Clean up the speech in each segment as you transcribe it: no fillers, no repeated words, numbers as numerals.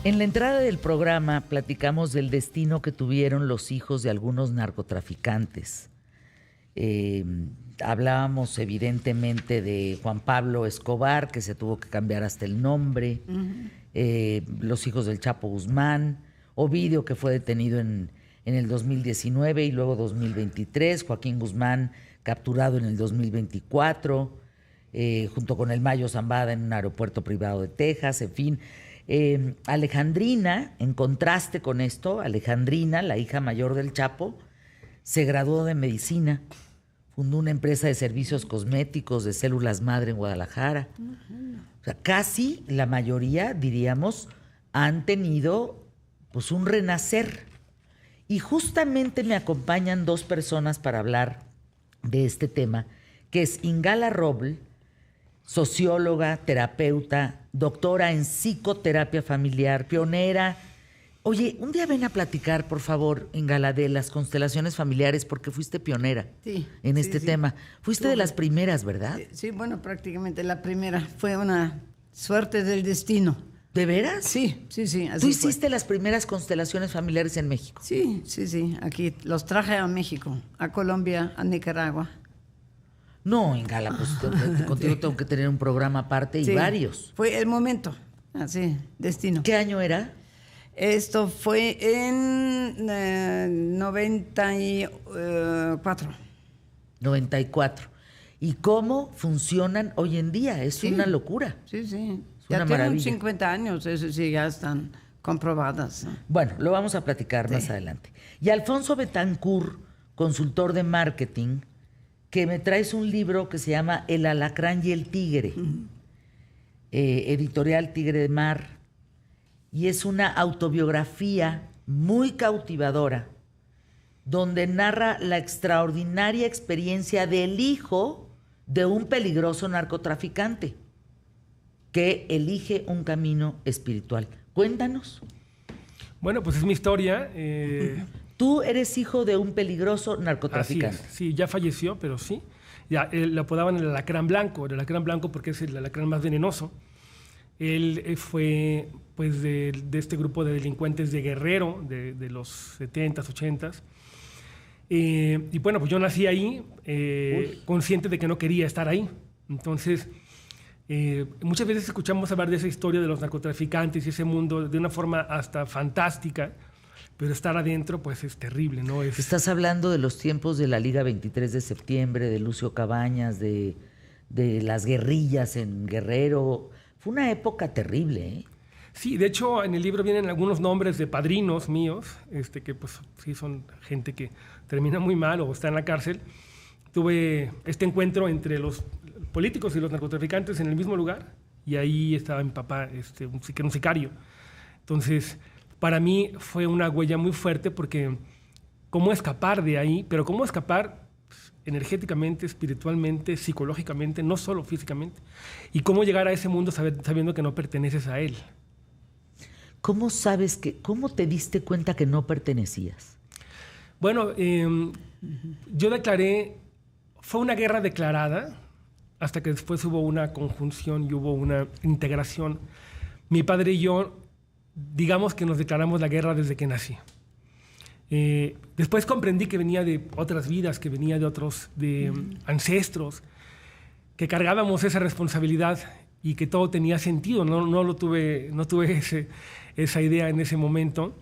En la entrada del programa platicamos del destino que tuvieron los hijos de algunos narcotraficantes. Hablábamos evidentemente de Juan Pablo Escobar, que se tuvo que cambiar hasta el nombre, los hijos del Chapo Guzmán, Ovidio, que fue detenido en el 2019 y luego 2023, Joaquín Guzmán capturado en el 2024, junto con el Mayo Zambada en un aeropuerto privado de Texas, en fin. Alejandrina, en contraste con esto, Alejandrina, la hija mayor del Chapo, se graduó de medicina, fundó una empresa de servicios cosméticos de células madre en Guadalajara. O sea, casi la mayoría, diríamos, han tenido pues un renacer. Y justamente me acompañan dos personas para hablar de este tema, que es Ingala Roble, socióloga, terapeuta, doctora en psicoterapia familiar, pionera. Oye, un día ven a platicar, por favor, Ingala, de las constelaciones familiares, porque fuiste pionera en este tema. Fuiste de las primeras, ¿verdad? Sí, bueno, prácticamente la primera. Fue una suerte del destino. ¿De veras? Sí. Así ¿Tú hiciste las primeras constelaciones familiares en México? Sí. Aquí los traje a México, a Colombia, a Nicaragua. No, Ingala, pues contigo tengo que tener un programa aparte y varios. Fue el momento, así, destino. ¿Qué año era? Esto fue en 94. 94. ¿Y cómo funcionan hoy en día? Es una locura. Sí. Es Ya una tienen maravilla. 50 años, eso sí, ya están comprobadas. Bueno, lo vamos a platicar más adelante. Y Alfonso Betancourt, consultor de marketing, que me traes un libro que se llama El alacrán y el tigre, editorial Tigre de Mar, y es una autobiografía muy cautivadora, donde narra la extraordinaria experiencia del hijo de un peligroso narcotraficante que elige un camino espiritual. Cuéntanos. Bueno, pues es mi historia. Tú eres hijo de un peligroso narcotraficante. Así es, sí, ya falleció, pero sí. Ya, le apodaban el alacrán blanco porque es el alacrán más venenoso. Él fue pues de este grupo de delincuentes de Guerrero, de los 70s, 80s. Y bueno, pues yo nací ahí, consciente de que no quería estar ahí. Entonces, muchas veces escuchamos hablar de esa historia de los narcotraficantes y ese mundo de una forma hasta fantástica, pero estar adentro pues es terrible, ¿no? Estás hablando de los tiempos de la Liga 23 de septiembre, de Lucio Cabañas, de las guerrillas en Guerrero. Fue una época terrible, ¿eh? Sí, de hecho en el libro vienen algunos nombres de padrinos míos, que pues sí son gente que termina muy mal o está en la cárcel. Tuve este encuentro entre los políticos y los narcotraficantes en el mismo lugar, y ahí estaba mi papá, un sicario. Entonces, para mí fue una huella muy fuerte, porque cómo escapar de ahí, pero cómo escapar energéticamente, espiritualmente, psicológicamente, no solo físicamente, y cómo llegar a ese mundo sabiendo que no perteneces a él. ¿Cómo te diste cuenta que no pertenecías? Bueno, yo declaré, fue una guerra declarada, hasta que después hubo una conjunción y hubo una integración. Mi padre y yo, digamos que nos declaramos la guerra desde que nací. Después comprendí que venía de otras vidas, que venía de otros ancestros, que cargábamos esa responsabilidad y que todo tenía sentido. No tuve esa idea en ese momento,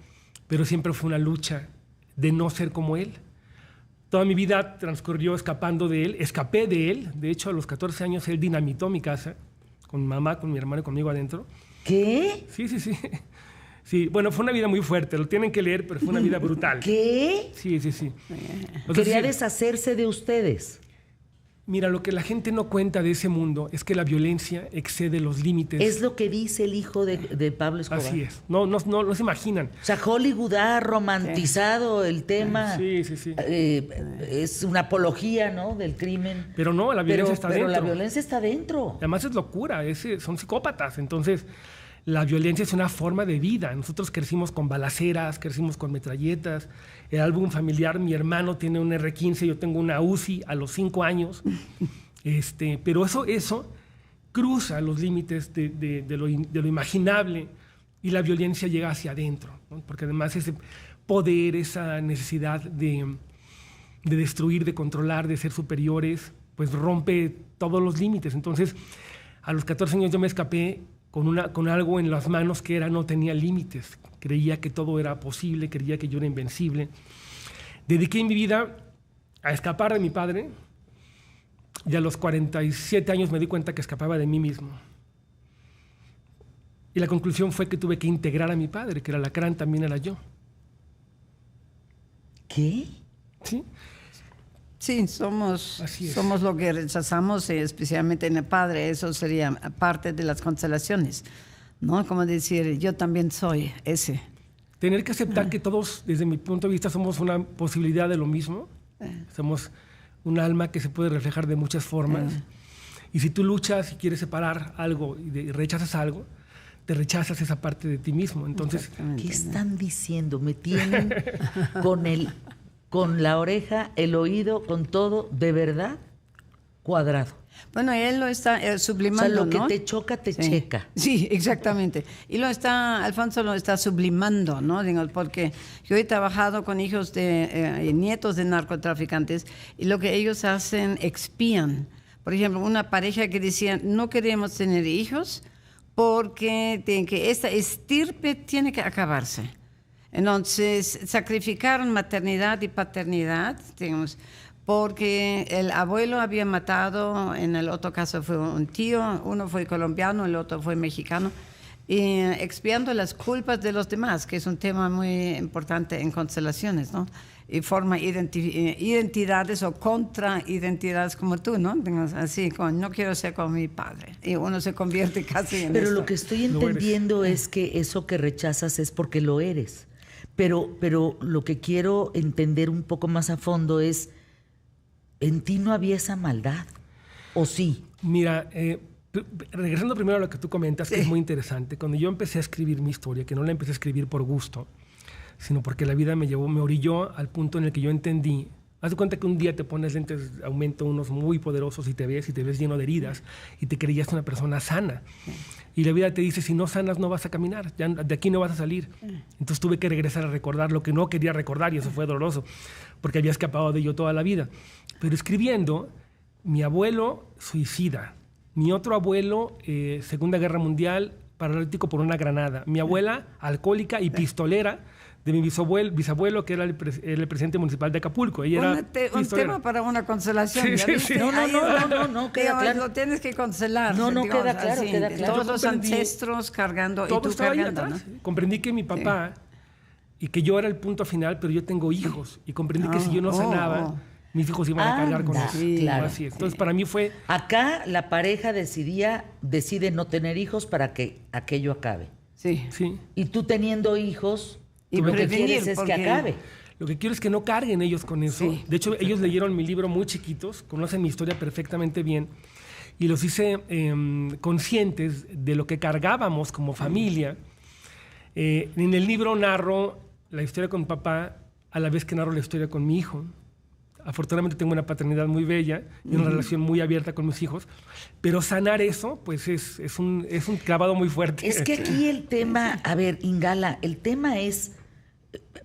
pero siempre fue una lucha de no ser como él. Toda mi vida transcurrió escapando de él, escapé de él. De hecho, a los 14 años él dinamitó mi casa, con mi mamá, con mi hermano y conmigo adentro. ¿Qué? Sí. Sí, bueno, fue una vida muy fuerte, lo tienen que leer, pero fue una vida brutal. ¿Qué? Sí. Quería deshacerse de ustedes. Mira, lo que la gente no cuenta de ese mundo es que la violencia excede los límites. Es lo que dice el hijo de Pablo Escobar. Así es, no se imaginan. O sea, Hollywood ha romantizado el tema. Sí. Es una apología, ¿no?, del crimen. Pero no, la violencia está dentro. Pero la violencia está dentro. Además es locura, son psicópatas. Entonces, la violencia es una forma de vida. Nosotros crecimos con balaceras, crecimos con metralletas. El álbum familiar, mi hermano tiene un R-15, yo tengo una Uzi a los 5 años. Pero eso cruza los límites de lo imaginable y la violencia llega hacia adentro, ¿no? Porque además ese poder, esa necesidad de destruir, de controlar, de ser superiores, pues rompe todos los límites. Entonces, a los 14 años yo me escapé con algo en las manos que no tenía límites. Creía que todo era posible, creía que yo era invencible. Dediqué mi vida a escapar de mi padre y a los 47 años me di cuenta que escapaba de mí mismo. Y la conclusión fue que tuve que integrar a mi padre, que el alacrán también era yo. ¿Qué? ¿Sí? Sí, somos lo que rechazamos, especialmente en el padre. Eso sería parte de las constelaciones, ¿no? Como decir, yo también soy ese. Tener que aceptar que todos, desde mi punto de vista, somos una posibilidad de lo mismo. Somos un alma que se puede reflejar de muchas formas. Y si tú luchas y quieres separar algo y rechazas algo, te rechazas esa parte de ti mismo. Entonces, ¿qué están diciendo? Me tienen con la oreja, el oído, con todo, de verdad, cuadrado. Bueno, él lo está sublimando, o sea, lo que ¿no? te choca, te checa. Sí, exactamente. Y Alfonso lo está sublimando, ¿no? Digo, porque yo he trabajado con hijos nietos de narcotraficantes, y lo que ellos hacen, expían. Por ejemplo, una pareja que decía, no queremos tener hijos porque esta estirpe tiene que acabarse. Entonces, sacrificaron maternidad y paternidad, digamos, porque el abuelo había matado, en el otro caso fue un tío, uno fue colombiano, el otro fue mexicano, y expiando las culpas de los demás, que es un tema muy importante en constelaciones, ¿no? Y forma identidades o contraidentidades como tú, ¿no? Así, no quiero ser como mi padre. Y uno se convierte casi en Pero esto. lo que estoy entendiendo es que eso que rechazas es porque lo eres. Pero lo que quiero entender un poco más a fondo es, ¿en ti no había esa maldad? ¿O sí? Mira, regresando primero a lo que tú comentas, que es muy interesante. Cuando yo empecé a escribir mi historia, que no la empecé a escribir por gusto, sino porque la vida me orilló al punto en el que yo entendí. Haz de cuenta que un día te pones lentes de aumento, unos muy poderosos, y te ves lleno de heridas, y te creías una persona sana. Y la vida te dice, si no sanas no vas a caminar, ya de aquí no vas a salir. Entonces tuve que regresar a recordar lo que no quería recordar, y eso fue doloroso, porque había escapado de ello toda la vida. Pero escribiendo, mi abuelo suicida, mi otro abuelo, Segunda Guerra Mundial, paralítico por una granada, mi abuela alcohólica y pistolera, de mi bisabuelo, que era el presidente municipal de Acapulco. Ella era un tema para una constelación. Sí, sí. No, queda claro. Lo tienes que constelar. No, digamos, queda claro, así, queda claro. Todos los ancestros cargando, todo y tú estaba ahí cargando, atrás. ¿no? Comprendí que mi papá, y que yo era el punto final, pero yo tengo hijos. Y comprendí que si yo no sanaba, mis hijos iban a cargar con eso. Sí, claro. Así es. Entonces, para mí fue... Acá la pareja decide no tener hijos para que aquello acabe. Sí. Sí. Y tú teniendo hijos, Y lo que prevenir, quieres es que porque- acabe. Lo que quiero es que no carguen ellos con eso. Sí, de hecho, ellos leyeron mi libro muy chiquitos, conocen mi historia perfectamente bien, y los hice conscientes de lo que cargábamos como familia. En el libro narro la historia con papá a la vez que narro la historia con mi hijo. Afortunadamente tengo una paternidad muy bella y una relación muy abierta con mis hijos, pero sanar eso, pues es un clavado muy fuerte. Es que aquí el tema, a ver, Ingala, el tema es,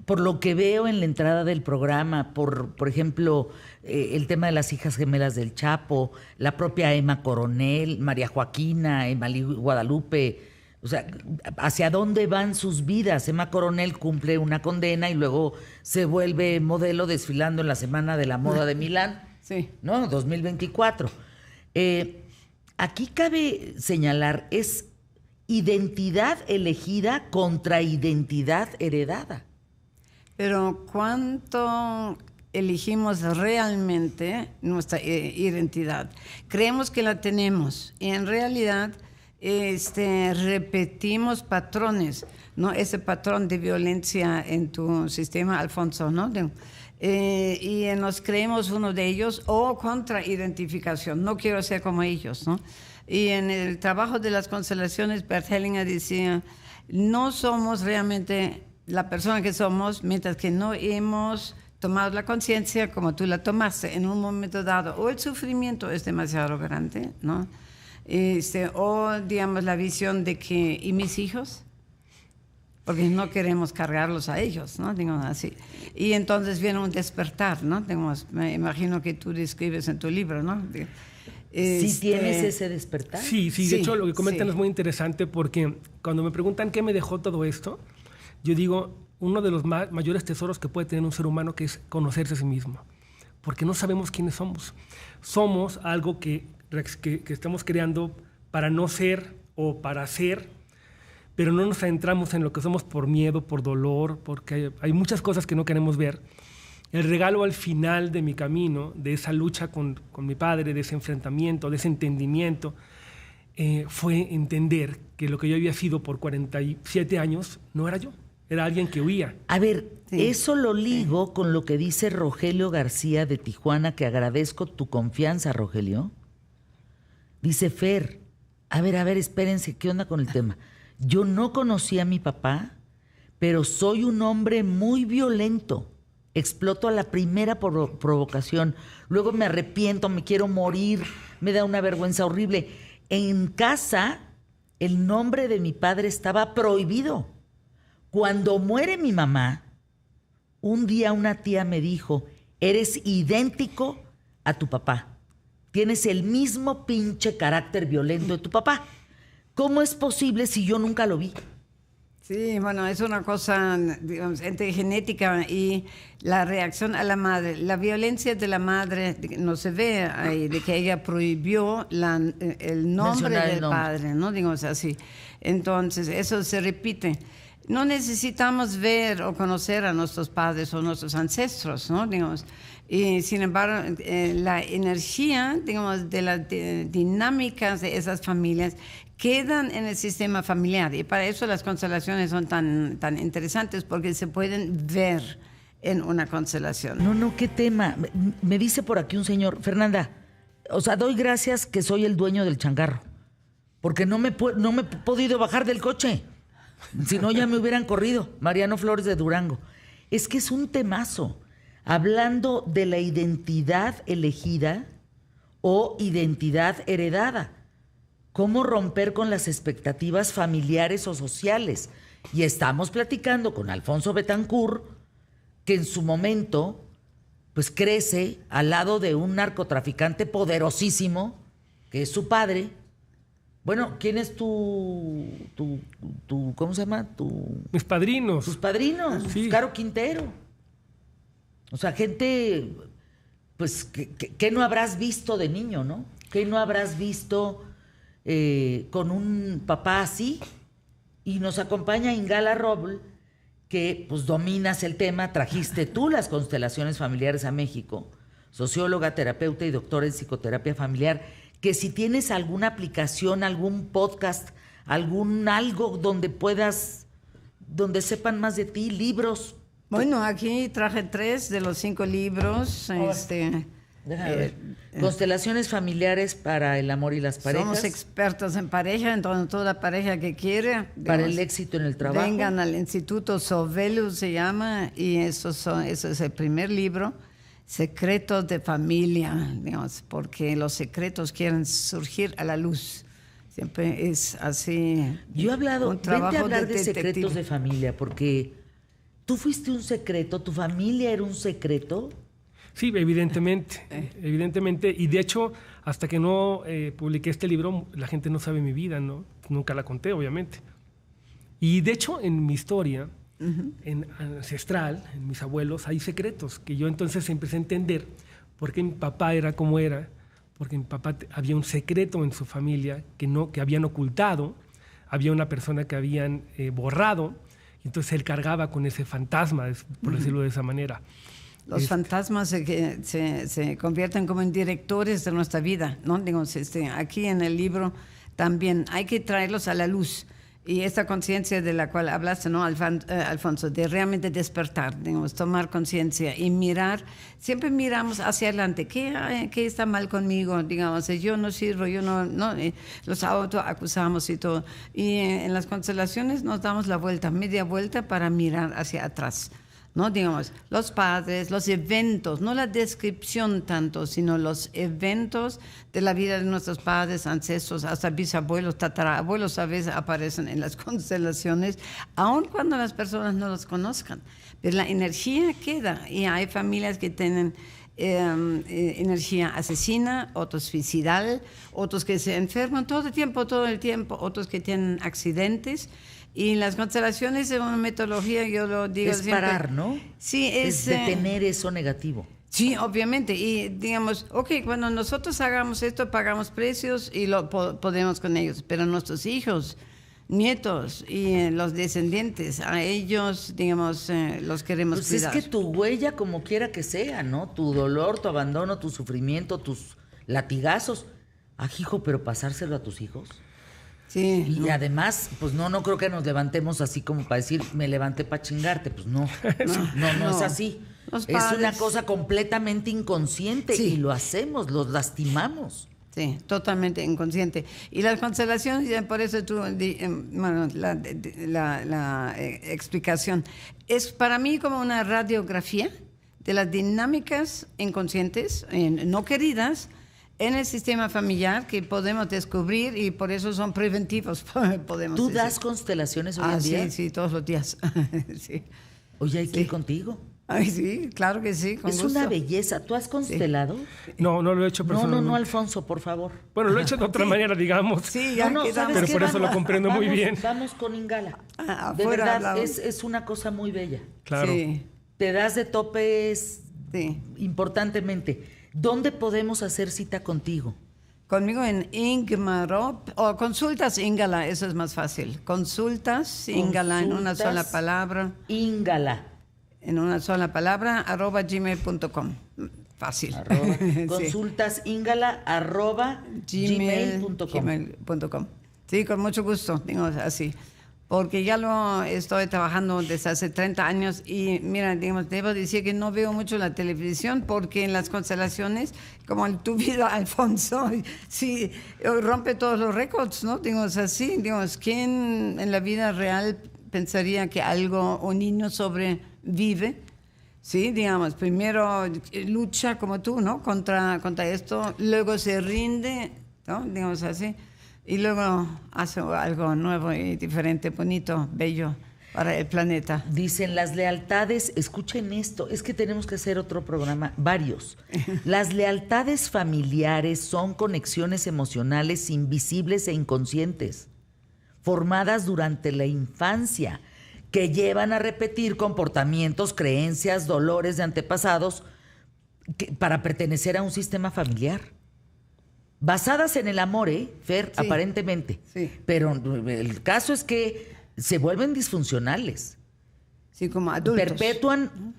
por lo que veo en la entrada del programa, por ejemplo, el tema de las hijas gemelas del Chapo, la propia Emma Coronel, María Joaquina, Emmalí Guadalupe, o sea, ¿hacia dónde van sus vidas? Emma Coronel cumple una condena y luego se vuelve modelo desfilando en la Semana de la Moda de Milán, Sí. ¿no? 2024. Aquí cabe señalar, es identidad elegida contra identidad heredada. Pero ¿cuánto elegimos realmente nuestra identidad? Creemos que la tenemos y en realidad repetimos patrones, ¿no? Ese patrón de violencia en tu sistema, Alfonso, ¿no? Y nos creemos uno de ellos, o contraidentificación, no quiero ser como ellos, ¿no? Y en el trabajo de las constelaciones, Bert Hellinger decía, no somos realmente la persona que somos mientras que no hemos tomado la conciencia como tú la tomaste en un momento dado, o el sufrimiento es demasiado grande, ¿no? O digamos la visión de que, ¿y mis hijos? porque no queremos cargarlos a ellos, ¿no? Digamos así. Y entonces viene un despertar, ¿no? Digamos, me imagino que tú describes en tu libro, ¿no? ¿Sí tienes ese despertar? Sí, de hecho lo que comentan es muy interesante porque cuando me preguntan qué me dejó todo esto, yo digo, uno de los mayores tesoros que puede tener un ser humano que es conocerse a sí mismo, porque no sabemos quiénes somos. Somos algo que estamos creando para no ser o para ser, pero no nos adentramos en lo que somos por miedo, por dolor, porque hay muchas cosas que no queremos ver. El regalo al final de mi camino, de esa lucha con mi padre, de ese enfrentamiento, de ese entendimiento, fue entender que lo que yo había sido por 47 años no era yo, era alguien que huía. A ver, eso lo ligo con lo que dice Rogelio García de Tijuana, que agradezco tu confianza, Rogelio. Dice Fer, a ver, espérense, ¿qué onda con el tema? Yo no conocí a mi papá, pero soy un hombre muy violento. Exploto a la primera provocación. Luego me arrepiento, me quiero morir, me da una vergüenza horrible. En casa, el nombre de mi padre estaba prohibido. Cuando muere mi mamá, un día una tía me dijo, eres idéntico a tu papá. Tienes el mismo pinche carácter violento de tu papá. ¿Cómo es posible si yo nunca lo vi? Sí, bueno, es una cosa, digamos, entre genética y la reacción a la madre. La violencia de la madre no se ve ahí, de que ella prohibió el nombre del padre, ¿no? Digamos así. Entonces, eso se repite. No necesitamos ver o conocer a nuestros padres o nuestros ancestros, ¿no? Digamos, y sin embargo, la energía, digamos, de las dinámicas de esas familias quedan en el sistema familiar, y para eso las constelaciones son tan interesantes, porque se pueden ver en una constelación. No, qué tema. Me dice por aquí un señor, Fernanda, o sea, doy gracias que soy el dueño del changarro, porque no me he podido bajar del coche, si no ya me hubieran corrido. Mariano Flores de Durango. Es que es un temazo, hablando de la identidad elegida o identidad heredada. ¿Cómo romper con las expectativas familiares o sociales? Y estamos platicando con Alfonso Betancourt, que en su momento pues crece al lado de un narcotraficante poderosísimo, que es su padre. Bueno, ¿quién es tu ¿cómo se llama? Mis padrinos. Tus padrinos, sí. Caro Quintero. O sea, gente, pues, que no habrás visto de niño, ¿no? Que no habrás visto con un papá así. Y nos acompaña Ingala Roble, que pues dominas el tema, trajiste tú las constelaciones familiares a México, socióloga, terapeuta y doctora en psicoterapia familiar, que si tienes alguna aplicación, algún podcast, algo donde sepan más de ti, libros. Bueno, aquí traje 3 de los 5 libros. Déjame ver. Constelaciones familiares para el amor y las parejas. Somos expertos en pareja, entonces toda pareja que quiere. Para el éxito en el trabajo. Vengan al Instituto Sovelu, se llama, y eso es el primer libro. Secretos de familia, digamos, porque los secretos quieren surgir a la luz. Siempre es así. Yo he hablado, vente a hablar de secretos de familia, porque tú fuiste un secreto, tu familia era un secreto. Sí, evidentemente, y de hecho, hasta que no publiqué este libro, la gente no sabe mi vida, ¿no? Nunca la conté, obviamente. Y de hecho, en mi historia, en ancestral, en mis abuelos, hay secretos que yo entonces empecé a entender por qué mi papá era como era, porque mi papá había un secreto en su familia que habían ocultado, había una persona que habían borrado, y entonces él cargaba con ese fantasma, por decirlo de esa manera. Los fantasmas se convierten como en directores de nuestra vida, ¿no? Digamos, aquí en el libro también hay que traerlos a la luz. Y esta conciencia de la cual hablaste, ¿no, Alfonso? De realmente despertar, digamos, tomar conciencia y mirar. Siempre miramos hacia adelante. ¿Qué está mal conmigo? Digamos, yo no sirvo, yo no los autoacusamos y todo. Y en las constelaciones nos damos la vuelta, media vuelta para mirar hacia atrás, ¿no? Digamos, los padres, los eventos, no la descripción tanto, sino los eventos de la vida de nuestros padres, ancestros, hasta bisabuelos, tatarabuelos a veces aparecen en las constelaciones, aun cuando las personas no los conozcan. Pero la energía queda y hay familias que tienen energía asesina, otros suicidal, otros que se enferman todo el tiempo, otros que tienen accidentes. Y las constelaciones es una metodología, yo lo digo es siempre. parar, ¿no? Sí, es detener eso negativo. Sí, obviamente. Y digamos, ok, cuando nosotros hagamos esto, pagamos precios y lo podemos con ellos. Pero nuestros hijos, nietos y los descendientes, a ellos, digamos, los queremos pues cuidar. Es que tu huella, como quiera que sea, ¿no? Tu dolor, tu abandono, tu sufrimiento, tus latigazos. Hijo, pero pasárselo a tus hijos. Sí. Y además, pues no creo que nos levantemos así como para decir, me levanté para chingarte. Pues no es así. Es una cosa completamente inconsciente y lo hacemos, los lastimamos. Sí, totalmente inconsciente. Y las constelaciones, por eso la explicación, es para mí como una radiografía de las dinámicas inconscientes, no queridas, en el sistema familiar que podemos descubrir y por eso son preventivos. ¿Tú das constelaciones hoy en día? Sí, todos los días. Sí. Oye, hay que ir contigo. Ay, sí, claro que sí, con es gusto. una belleza. ¿Tú has constelado? Sí. No lo he hecho personalmente. No, Alfonso, por favor. Bueno, lo he hecho de otra manera, digamos. Sí, ya quedamos. Pero por eso lo comprendo muy bien. Vamos con Ingala. De Afuera, verdad, es una cosa muy bella. Claro. Sí. Te das de topes importantemente. ¿Dónde podemos hacer cita contigo? Conmigo en Ingmarop o consultas Ingala, eso es más fácil. Consultas Ingala en una sola palabra. Ingala. En una sola palabra, @gmail.com. Fácil. Consultas Ingala @gmail.com. Sí, con mucho gusto, digo así. Porque ya lo estoy trabajando desde hace 30 años y mira, digamos, debo decir que no veo mucho la televisión porque en las constelaciones, como en tu vida, Alfonso, sí, rompe todos los récords, ¿no? Digamos así, digamos, ¿quién en la vida real pensaría que un niño sobrevive? Sí, digamos, primero lucha como tú, ¿no? Contra esto, luego se rinde, ¿no? Digamos así. Y luego hace algo nuevo y diferente, bonito, bello para el planeta. Dicen las lealtades, escuchen esto, es que tenemos que hacer otro programa, varios. Las lealtades familiares son conexiones emocionales invisibles e inconscientes, formadas durante la infancia, que llevan a repetir comportamientos, creencias, dolores de antepasados para pertenecer a un sistema familiar. Basadas en el amor, Fer, sí, aparentemente. Sí. Pero el caso es que se vuelven disfuncionales. Sí, como adultos. Perpetúan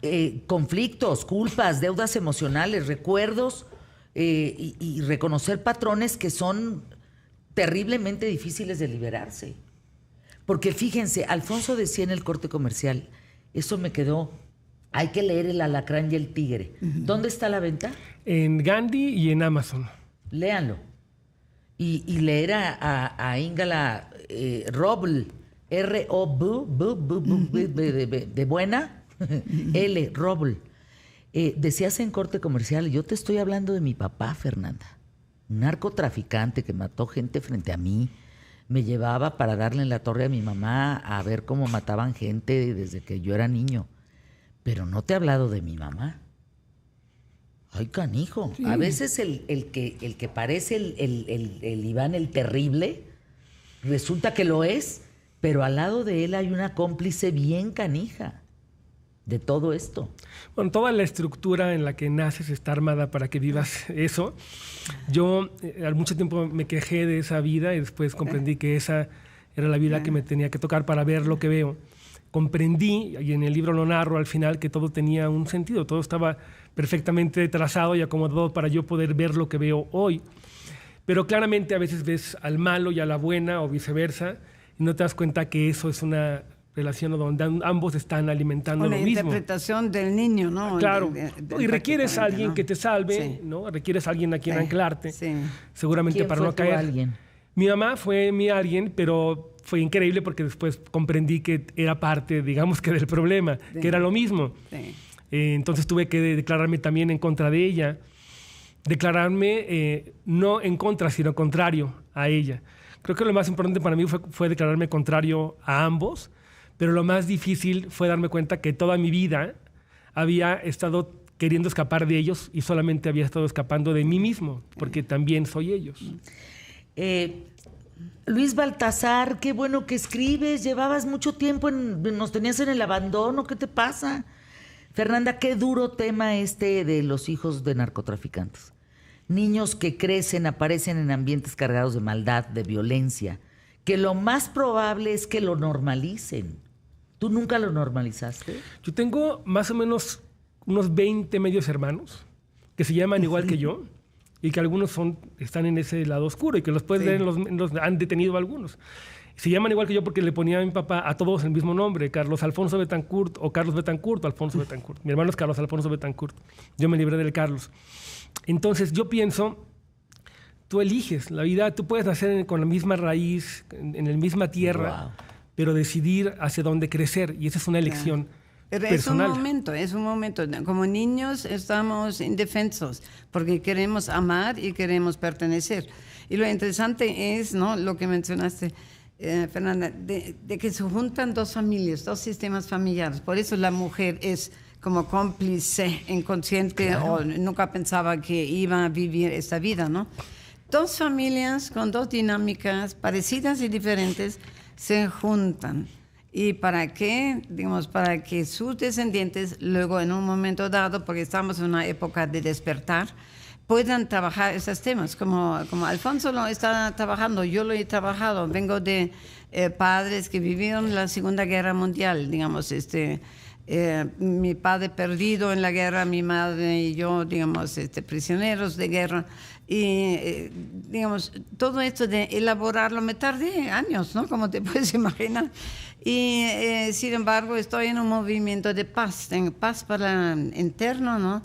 conflictos, culpas, deudas emocionales, recuerdos y reconocer patrones que son terriblemente difíciles de liberarse. Porque fíjense, Alfonso decía en el corte comercial, eso me quedó, hay que leer El alacrán y el tigre. ¿Dónde está la venta? En Gandhi y en Amazon. Léanlo. Y leer a Ingala Roble, R-O-B, de buena, L, Roble. Decías en corte comercial, yo te estoy hablando de mi papá, Fernanda. Un narcotraficante que mató gente frente a mí. Me llevaba para darle en la torre a mi mamá a ver cómo mataban gente desde que yo era niño. Pero no te he hablado de mi mamá. Ay, canijo. Sí. A veces el que parece el Iván el terrible, resulta que lo es, pero al lado de él hay una cómplice bien canija de todo esto. Bueno, toda la estructura en la que naces está armada para que vivas eso. Yo al mucho tiempo me quejé de esa vida y después comprendí que esa era la vida que me tenía que tocar para ver lo que veo. Comprendí, y en el libro lo narro al final, que todo tenía un sentido, todo estaba perfectamente trazado y acomodado para yo poder ver lo que veo hoy. Pero claramente a veces ves al malo y a la buena o viceversa y no te das cuenta que eso es una relación donde ambos están alimentando lo mismo. Una interpretación del niño, ¿no? Claro. Y requieres a alguien que te salve, ¿no? Requieres a alguien a quien anclarte. Sí. Seguramente ¿Quién para fue no caer. Alguien? Mi mamá fue mi alguien, pero fue increíble porque después comprendí que era parte, digamos que del problema, Sí. que era lo mismo. Sí. Entonces tuve que declararme también en contra de ella. Declararme no en contra, sino contrario a ella. Creo que lo más importante para mí fue declararme contrario a ambos, pero lo más difícil fue darme cuenta que toda mi vida había estado queriendo escapar de ellos y solamente había estado escapando de mí mismo, porque también soy ellos. Luis Baltasar, qué bueno que escribes. Llevabas mucho tiempo, nos tenías en el abandono. ¿Qué te pasa? Fernanda, qué duro tema este de los hijos de narcotraficantes. Niños que crecen, aparecen en ambientes cargados de maldad, de violencia, que lo más probable es que lo normalicen. ¿Tú nunca lo normalizaste? Yo tengo más o menos unos 20 medios hermanos que se llaman igual que yo y que algunos están en ese lado oscuro y que los puedes ver, los han detenido algunos. Se llaman igual que yo porque le ponía a mi papá a todos el mismo nombre, Carlos Alfonso Betancourt o Carlos Betancourt o Alfonso Betancourt. Mi hermano es Carlos Alfonso Betancourt. Yo me libré del Carlos. Entonces yo pienso, tú eliges la vida, tú puedes nacer con la misma raíz, en la misma tierra, Wow. pero decidir hacia dónde crecer y esa es una elección Pero personal. es un momento. Como niños estamos indefensos porque queremos amar y queremos pertenecer. Y lo interesante es, ¿no?, lo que mencionaste, Fernanda, de que se juntan dos familias, dos sistemas familiares. Por eso la mujer es como cómplice inconsciente, claro, o nunca pensaba que iba a vivir esta vida, ¿no? Dos familias con dos dinámicas parecidas y diferentes se juntan. ¿Y para qué? Digamos, para que sus descendientes luego en un momento dado, porque estamos en una época de despertar, puedan trabajar esos temas, como Alfonso lo está trabajando, yo lo he trabajado, vengo de padres que vivieron la Segunda Guerra Mundial, digamos, mi padre perdido en la guerra, mi madre y yo, digamos, prisioneros de guerra, y digamos, todo esto de elaborarlo me tardé años, ¿no?, como te puedes imaginar, y sin embargo estoy en un movimiento de paz, tengo paz para interno, ¿no?,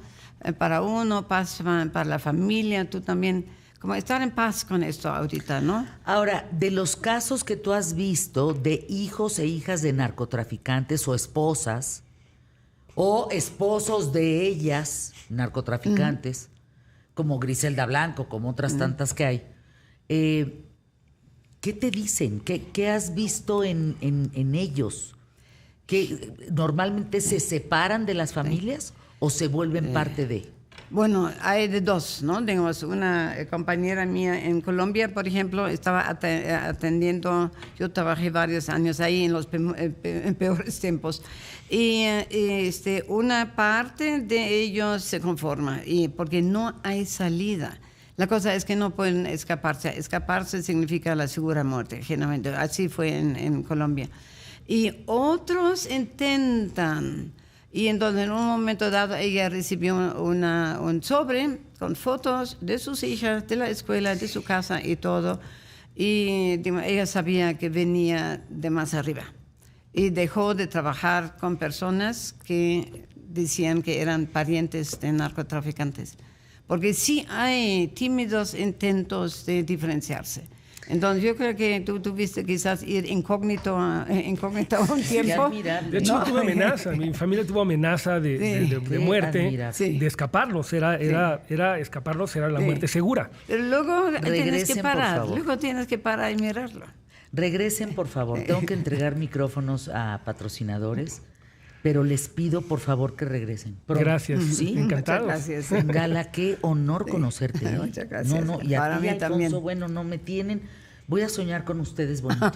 para uno, paz para la familia, tú también, como estar en paz con esto ahorita, ¿no? Ahora, de los casos que tú has visto de hijos e hijas de narcotraficantes o esposas, o esposos de ellas, narcotraficantes, como Griselda Blanco, como otras tantas que hay, ¿qué te dicen? ¿Qué has visto en ellos? ¿Que normalmente se separan de las familias o se vuelven parte de? Bueno, hay de dos, ¿no? Digamos, una compañera mía en Colombia, por ejemplo, estaba atendiendo, yo trabajé varios años ahí en los peores tiempos, y una parte de ellos se conforma, porque no hay salida. La cosa es que no pueden escaparse. Escaparse significa la segura muerte, generalmente. Así fue en Colombia. Y otros intentan. Y entonces en un momento dado ella recibió un sobre con fotos de sus hijas, de la escuela, de su casa y todo. Y digamos, ella sabía que venía de más arriba. Y dejó de trabajar con personas que decían que eran parientes de narcotraficantes. Porque sí hay tímidos intentos de diferenciarse. Entonces yo creo que tú tuviste quizás ir incógnito un tiempo. De hecho, tuve amenaza. Mi familia tuvo amenaza de muerte, de escaparlos. Era escaparlos, era la muerte segura. Pero luego tienes que Regresen, parar. por favor. Luego tienes que parar y mirarlo. Regresen, por favor. Tengo que entregar micrófonos a patrocinadores, pero les pido, por favor, que regresen. Gracias. Sí, encantado. Muchas gracias. Gala, qué honor conocerte. ¿Eh? Muchas gracias. No, y a Para ti, mí Alfonso, también. bueno, no me tienen. Voy a soñar con ustedes bonito.